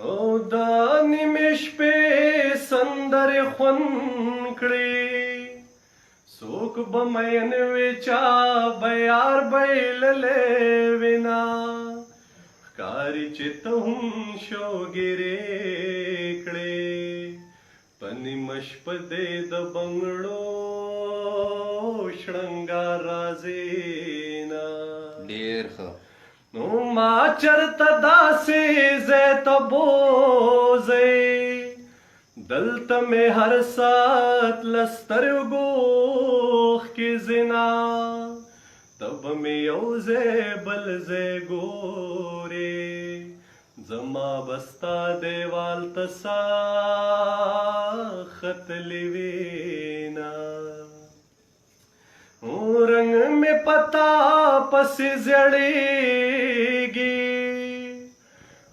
او دا نیمې شپې سندرې خوند کړې څوک به مین وي چا به یار بایللی وینا ښکاري چې ته هم شوګیرې کړې په نیمه شپه دې د بنګړو شړنګار راځي نه ډېر ښه نو ما چرته داسې ځای ته بوځئ دلته مې هر ساعت له سترګو اوښکې ځينا ته به مې یو ځای بل ځای ګورې زما به ستا دیوال ته ساه ختلې وینا رنگ میں پتا پس زړېږي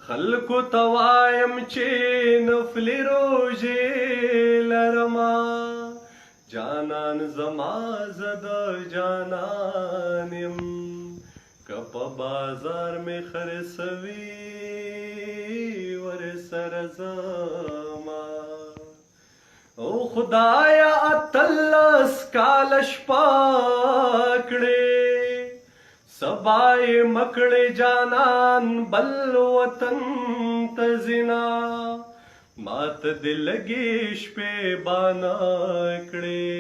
خلکو توایم چې نفلی روژې لرما جانان زما زد جانان یم که په بازار میں خرڅوي ورسره زما او خدایا اتلس کال شپه کړې سبای مکړې جانان بل وطن ته ځینا مات دې لګې شپې بانا کړې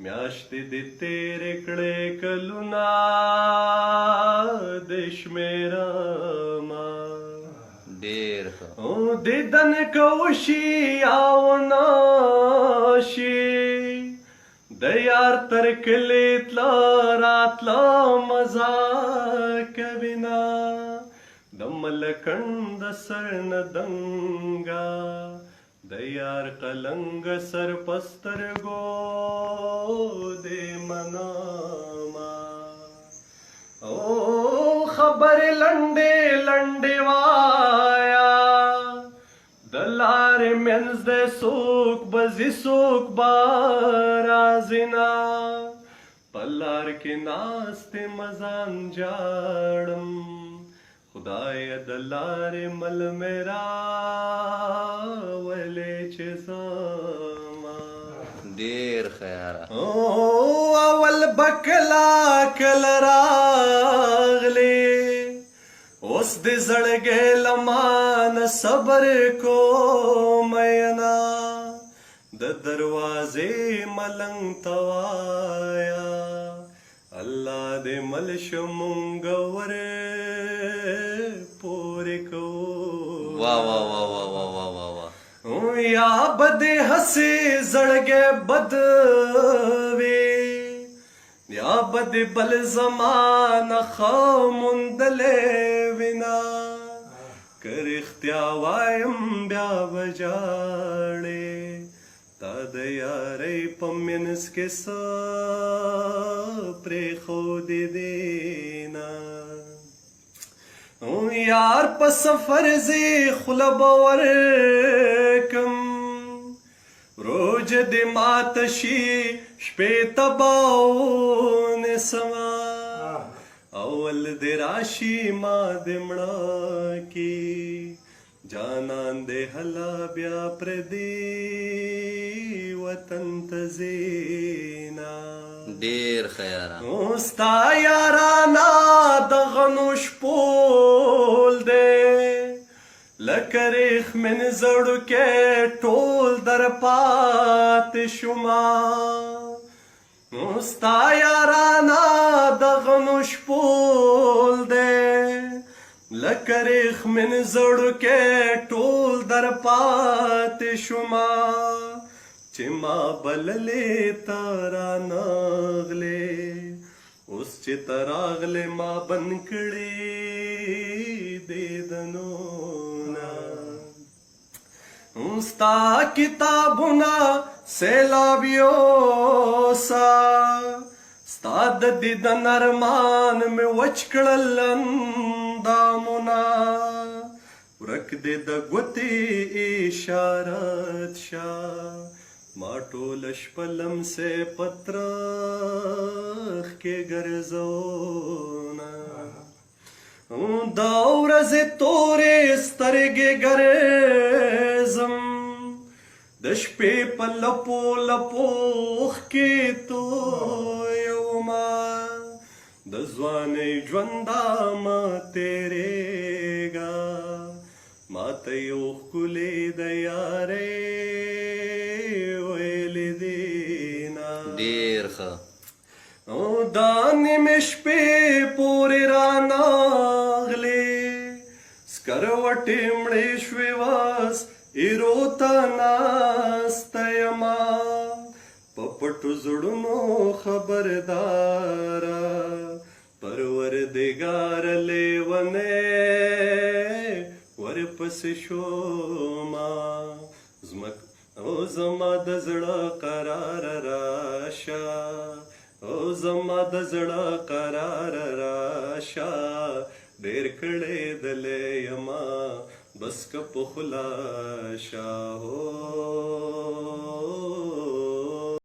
میاشتې دې تېرې کړې کلونه دې شمېرما ډېر ښه او دیدن کوشي او ناشي د یار تر کلی تلا راتلا مزا کوینا د ملکند سر نه دنګا د یار قلنګ سر پسترګو دې مناما او خبر لنډې لنډې وایا د لارې منځ د څوک بزي څوک به راځينا په لار کې ناستې مزان جاړم خدای د لارې مل مې راولې چې زما ډېر ښه یاره اول بکلا کل راغلی اوس دې زړګې لمان صبر کو مینا د دروازې ملنګ توایا الله دې مل شمونګ ور پورې کو واہ واہ واہ واہ واہ واہ واہ واہ یا بد ہسی زړګې بد وی یا بد بل زمان خاموندلې وینا کر اختیا وایم بیا وجاړې تا د یارې په منځ کې څه پرېښودې دینا یار په سفر ځې خوله به ورکم روج دې ماته شي شپې ته به ونیسمه اول دې راشي ما دې مړه کي جانان دې هلا بیا پردي وطن ته ځينا ډېر ښه یاره ستا یارانا دغه نو شپول دی لکه ریښمن زړوکې ټول در پاتې شوما ستا یارانا دغه نو شپول دی لکه ریښمن زړوکې ټول در پاتې شوما چې ما بللې ته رانغلې اوس چې ته راغلې ما بند کړې دیدنونه ستا کتابونه سیلاب یوسا ستا د دیدن ارمان مې وچ کړل اندامونه ورک دې د ګوتې اشارت شه ما ټول شپه لمسې پترخ کې ګرځونه دا ورځې تورې سترګې ګرځم د شپې په لپو لپوخ کې تویوما د ځوانۍ ژونده ما تېرېږه ماته یو ښکلې د یارۍ ویلې دینه ډېر ښه او دا نیمې شپې پورې رانغلې سکروټې مړې شوې واس ایرو ته ناسته یمه په پټو زړونو خبرداره پروردګار لیونی ورپسې شوما او زما د زړه قرار راشه او زما د زړه قرار راشه ډېر کړې دلې یما بس که په خلاشه هو